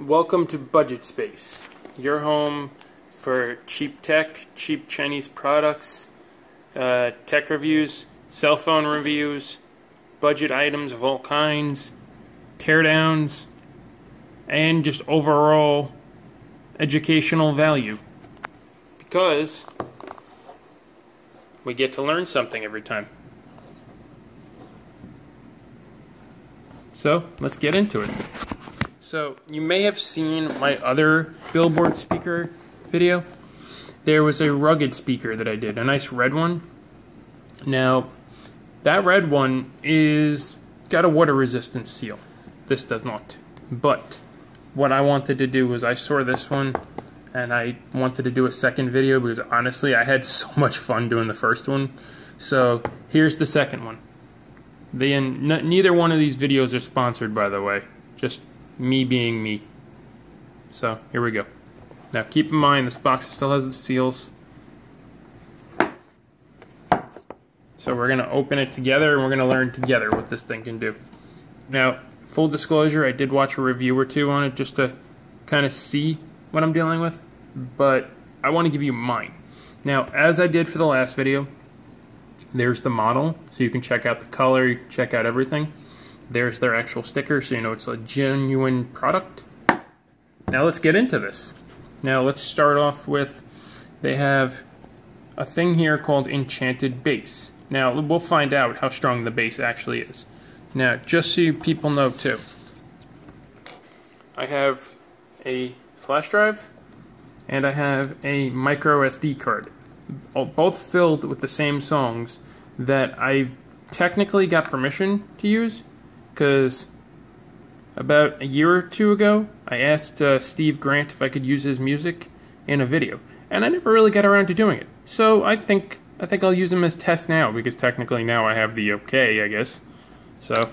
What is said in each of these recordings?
Welcome to Budget Space, your home for cheap tech, cheap Chinese products, tech reviews, cell phone reviews, budget items of all kinds, teardowns, and just overall educational value. Because we get to learn something every time. So, let's get into it. So, you may have seen my other Billboard speaker video. There was a rugged speaker that I did, a nice red one. Now, that red one is got a water resistant seal. This does not. But what I wanted to do was I saw this one and I wanted to do a second video because honestly I had so much fun doing the first one. So here's the second one. Neither one of these videos are sponsored, by the way. Just me being me. So here we go. Now keep in mind this box still has its seals. So we're going to open it together and we're going to learn together what this thing can do. Now, full disclosure, I did watch a review or two on it just to kind of see what I'm dealing with, but I want to give you mine. Now, as I did for the last video, there's the model, so you can check out the color, you can check out everything. There's their actual sticker, so you know it's a genuine product. Now let's get into this. Now let's start off with, they have a thing here called Enchanted Bass. Now we'll find out how strong the bass actually is. Now just so you people know too, I have a flash drive and I have a micro SD card, both filled with the same songs that I've technically got permission to use, because about a year or two ago I asked Steve Grant if I could use his music in a video, and I never really got around to doing it. So I think I'll use them as tests now, because technically now I have the okay, I guess. So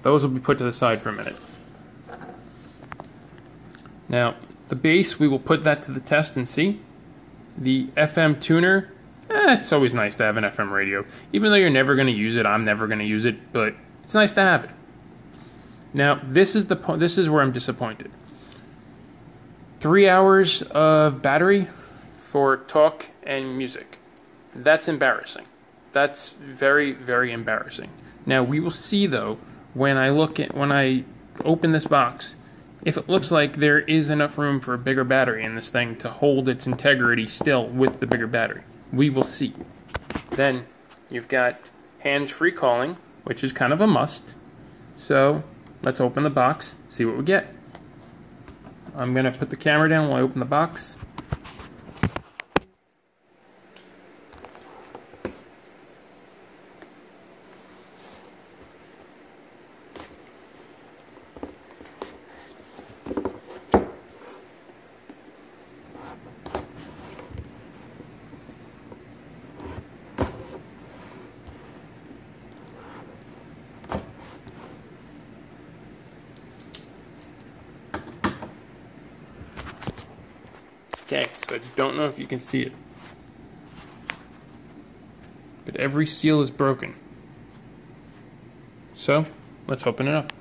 those will be put to the side for a minute. Now the bass, we will put that to the test and see. The FM tuner, it's always nice to have an FM radio. Even though you're never going to use it, I'm never going to use it, but it's nice to have it. Now, this is where I'm disappointed. 3 hours of battery for talk and music. That's embarrassing. That's very, very embarrassing. Now, we will see though when I open this box, if it looks like there is enough room for a bigger battery in this thing to hold its integrity still with the bigger battery. We will see. Then you've got hands-free calling, which is kind of a must. So let's open the box, see what we get. I'm going to put the camera down while I open the box. Okay, so I don't know if you can see it, but every seal is broken. So, let's open it up.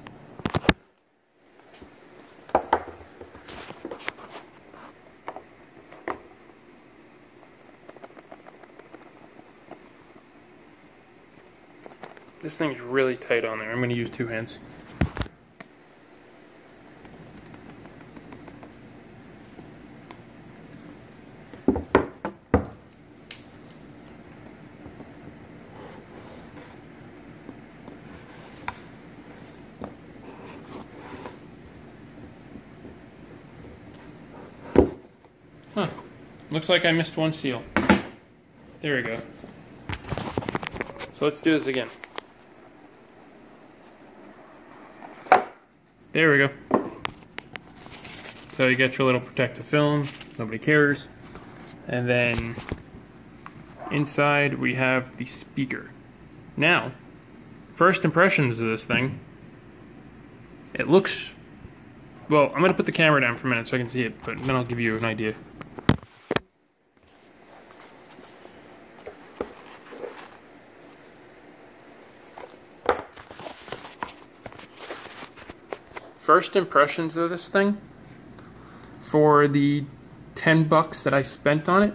This thing's really tight on there. I'm going to use two hands. Huh. Looks like I missed one seal. There we go. So let's do this again. There we go. So you get your little protective film, nobody cares. And then inside we have the speaker. Now, first impressions of this thing. It looks, well, I'm going to put the camera down for a minute so I can see it, but then I'll give you an idea. first impressions of this thing for the $10 that I spent on it.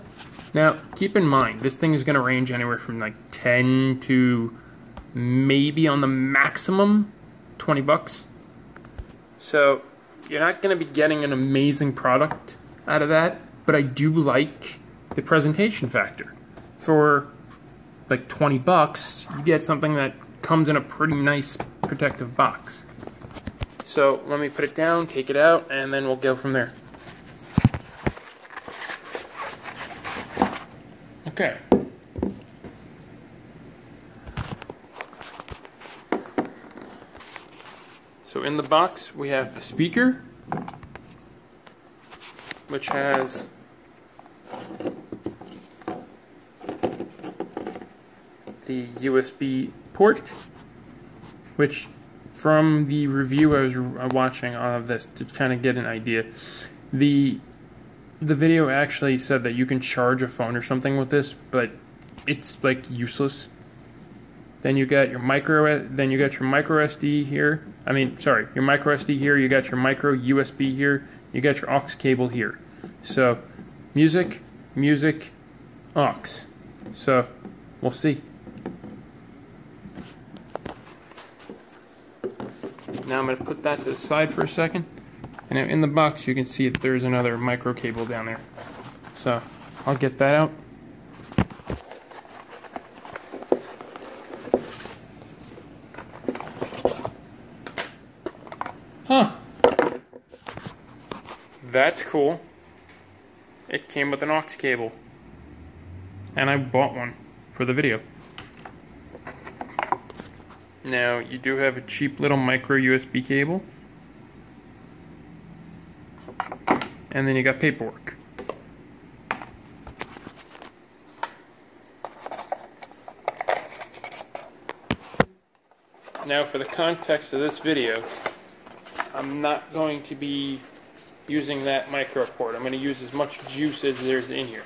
Now, keep in mind, this thing is going to range anywhere from like 10 to maybe on the maximum $20. So you're not going to be getting an amazing product out of that, but I do like the presentation factor. For like $20, you get something that comes in a pretty nice protective box. So let me put it down, take it out, and then we'll go from there. Okay. So in the box we have the speaker, which has the USB port, which from the review I was watching of this to kind of get an idea, the video actually said that you can charge a phone or something with this, but it's like useless. Then you got your micro SD here. I mean, sorry, your micro SD here. You got your micro USB here. You got your aux cable here. So, music, aux. So, we'll see. Now I'm going to put that to the side for a second. And in the box you can see that there's another micro cable down there. So, I'll get that out. Huh. That's cool. It came with an aux cable. And I bought one for the video. Now, you do have a cheap little micro USB cable. And then you got paperwork. Now, for the context of this video, I'm not going to be using that micro port. I'm going to use as much juice as there's in here.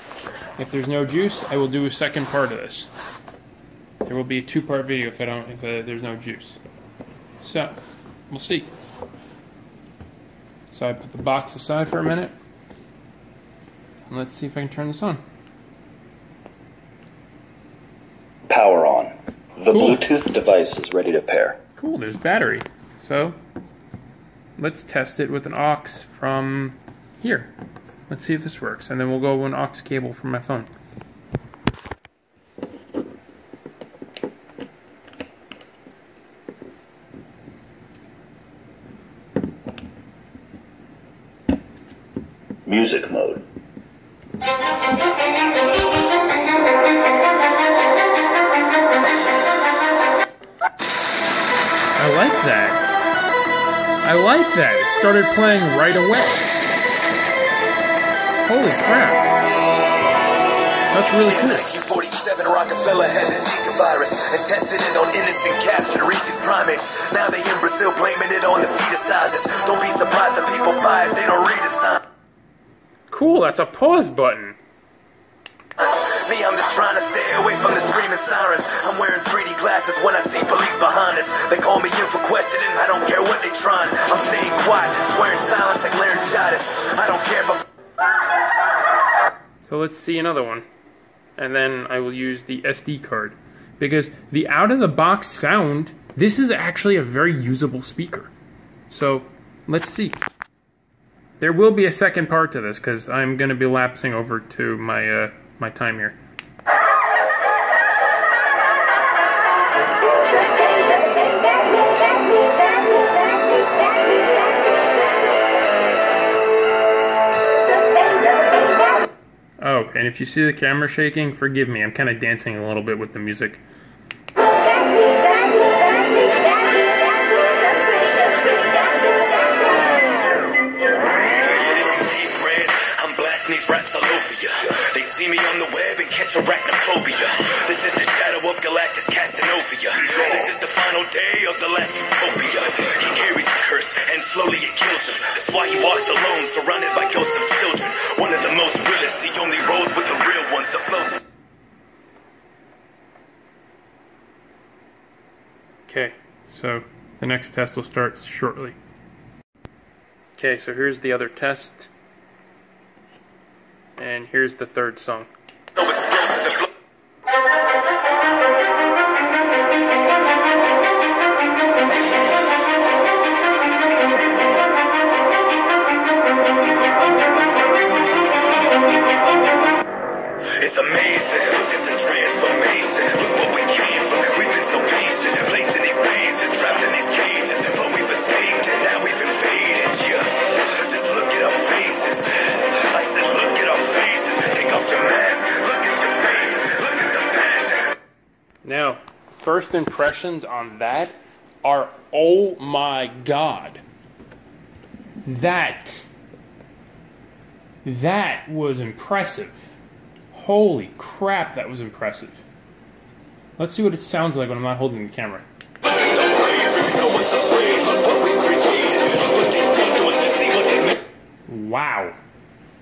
If there's no juice, I will do a second part of this. There will be a two-part video if there's no juice. So, we'll see. So I put the box aside for a minute. And let's see if I can turn this on. Power on. The Cool. Bluetooth device is ready to pair. Cool, there's battery. So, let's test it with an aux from here. Let's see if this works. And then we'll go with an aux cable from my phone. Music mode. I like that. I like that. It started playing right away. Holy crap. That's really cool. 1947, Rockefeller had the Zika virus and tested it on innocent cats and Reese's primates. Now they in Brazil blaming it on the fetus sizes. Don't be surprised that people buy it, they don't read the sign. Cool, that's a pause button. Me, I'm just trying to stay away from the screaming sirens. I'm wearing 3D glasses when I see police behind us. They call me in for questioning, I don't care what they trying. I'm staying quiet, swearing silence like laryngitis. I don't care if I'm... So let's see another one. And then I will use the SD card. Because the out-of-the-box sound, this is actually a very usable speaker. So, let's see. There will be a second part to this, because I'm going to be lapsing over to my my time here. Oh, and if you see the camera shaking, forgive me. I'm kind of dancing a little bit with the music. These raps all over ya. They see me on the web and catch arachnophobia. This is the shadow of Galactus casting over ya. This is the final day of the last utopia. He carries a curse and slowly it kills him. That's why he walks alone, surrounded by ghosts of children. One of the most realest, he only rolls with the real ones. The flow. Okay, so the next test will start shortly. Okay, so here's the other test. And here's the third song. It's amazing, look at the transformation. Look what we came from, we've been so patient. Placed in these mazes, trapped in these cages. But we've escaped and now we've invaded you. Just look at our faces. I said look at our faces. Take off your mask, look at your faces. Look at the passion. Now, first impressions on that are, oh my god. That was impressive. Holy crap, that was impressive. Let's see what it sounds like when I'm not holding the camera. Wow.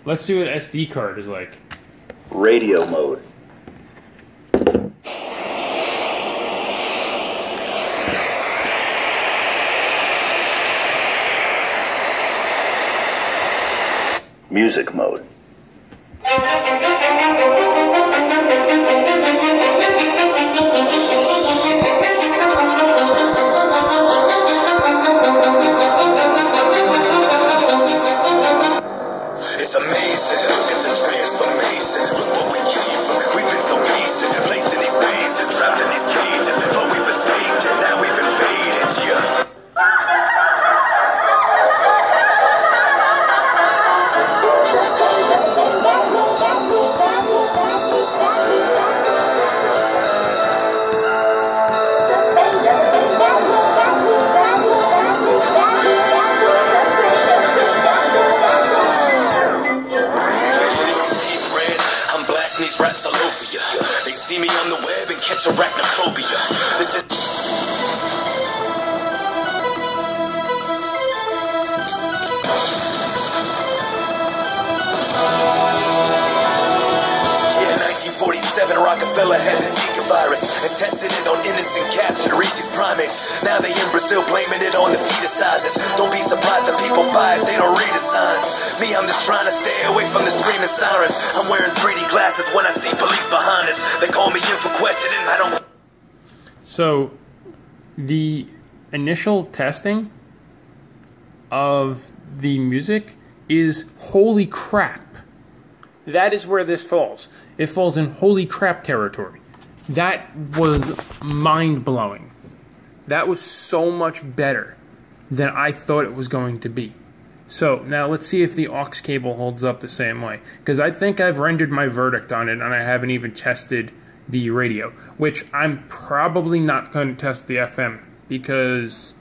Let's see what SD card is like. Radio mode. Music mode. It's amazing, look at the transformation. Look what we came from, we've been so patient. Placed in these mazes, trapped in these cages. But we've escaped and now we've invaded you. These raps all over ya. They see me on the web and catch arachnophobia. This is yeah, 1947, Rockefeller had the Zika virus and tested it on innocent cats and Reese's primates. Now they in Brazil blaming it on the fetus sizes. Don't be surprised that people buy it, they don't read the signs. Me, I'm just trying to stay away from the screaming sirens. I'm wearing 3D glasses when I see police behind us. They call me in for questioning, I don't... So, the initial testing of the music is holy crap. That is where this falls. It falls in holy crap territory. That was mind-blowing. That was so much better than I thought it was going to be. So, now let's see if the aux cable holds up the same way. Because I think I've rendered my verdict on it, and I haven't even tested the radio. Which I'm probably not going to test the FM, because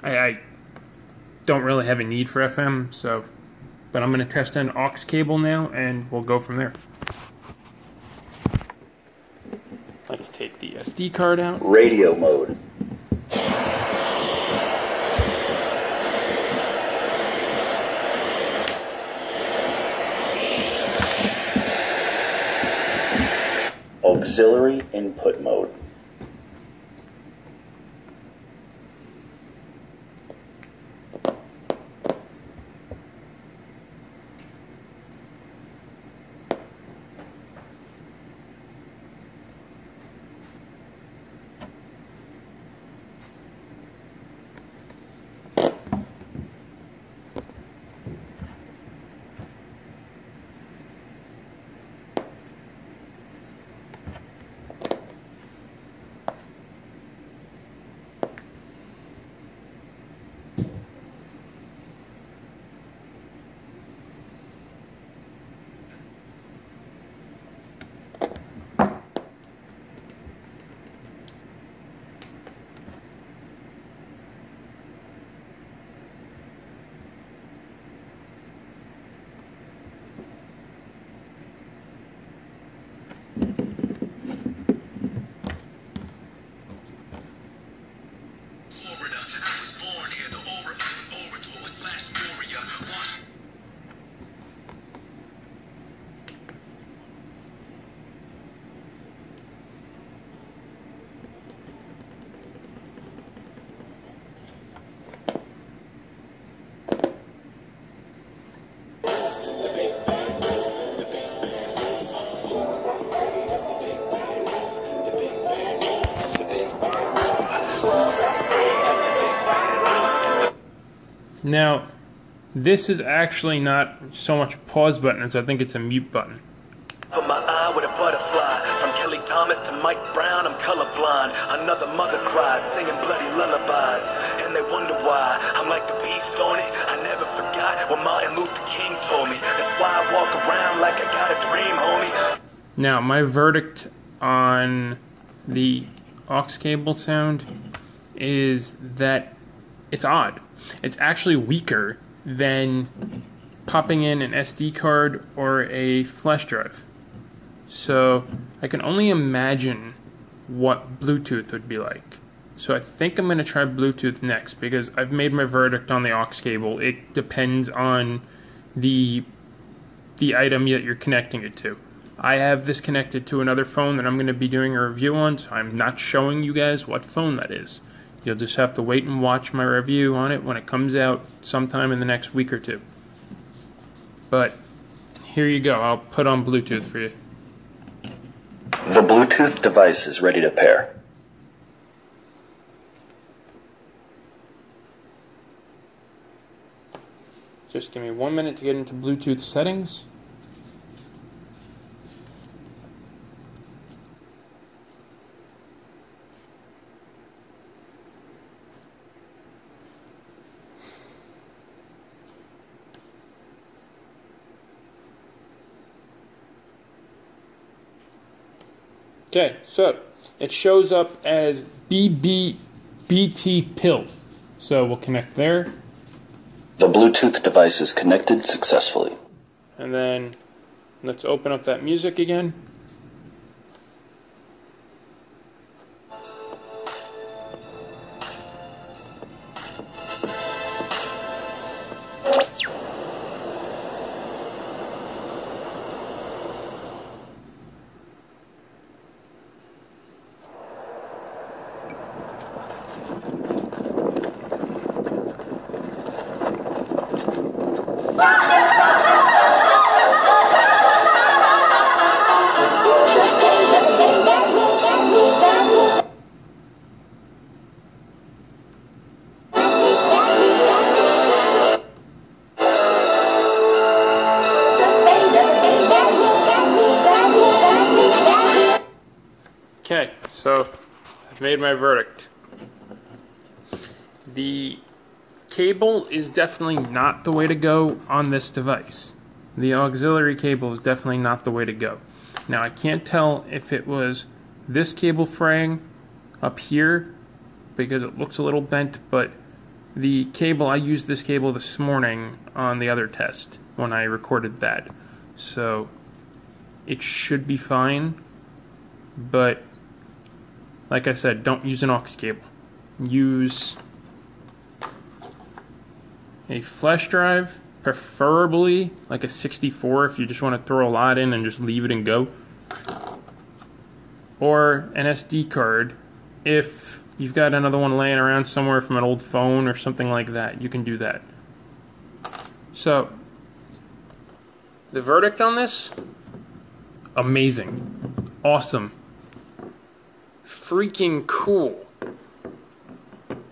I don't really have a need for FM, so... But I'm going to test an aux cable now, and we'll go from there. Let's take the SD card out. Radio mode. Auxiliary input mode. Now, this is actually not so much a pause button as I think it's a mute button. For my eye with a butterfly. From Kelly Thomas to Mike Brown, I'm colorblind. Another mother cries, singing bloody lullabies. And they wonder why I'm like the beast on it. I never forgot what Martin Luther King told me. That's why I walk around like I got a dream, homie. Now, my verdict on the aux cable sound is that it's odd. It's actually weaker than popping in an SD card or a flash drive. So I can only imagine what Bluetooth would be like. So I think I'm going to try Bluetooth next because I've made my verdict on the aux cable. It depends on the item that you're connecting it to. I have this connected to another phone that I'm going to be doing a review on, so I'm not showing you guys what phone that is. You'll just have to wait and watch my review on it when it comes out sometime in the next week or two. But here you go. I'll put on Bluetooth for you. The Bluetooth device is ready to pair. Just give me 1 minute to get into Bluetooth settings. Okay, so it shows up as BT pill. So we'll connect there. The Bluetooth device is connected successfully. And then let's open up that music again. Okay, so I've made my verdict. The cable is definitely not the way to go on this device. The auxiliary cable is definitely not the way to go. Now I can't tell if it was this cable fraying up here because it looks a little bent, but the cable, I used this cable this morning on the other test when I recorded that. So it should be fine, but like I said, don't use an aux cable. Use a flash drive, preferably like a 64 if you just want to throw a lot in and just leave it and go. Or an SD card if you've got another one laying around somewhere from an old phone or something like that. You can do that. So, the verdict on this? Amazing. Awesome. Freaking cool.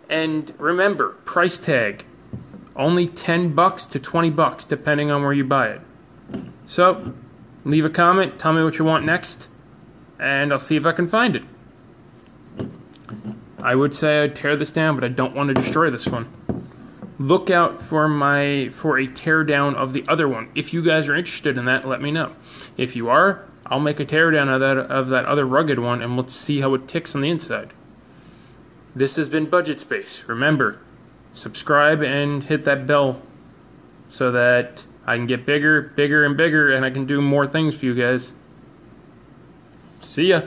And remember, price tag. Only $10 to $20 depending on where you buy it. So, leave a comment, tell me what you want next, and I'll see if I can find it. I would say I'd tear this down, but I don't want to destroy this one. Look out for a teardown of the other one. If you guys are interested in that, let me know. If you are, I'll make a teardown of that other rugged one, and let's see how it ticks on the inside. This has been Budget Space. Remember, subscribe and hit that bell so that I can get bigger, bigger, and bigger, and I can do more things for you guys. See ya.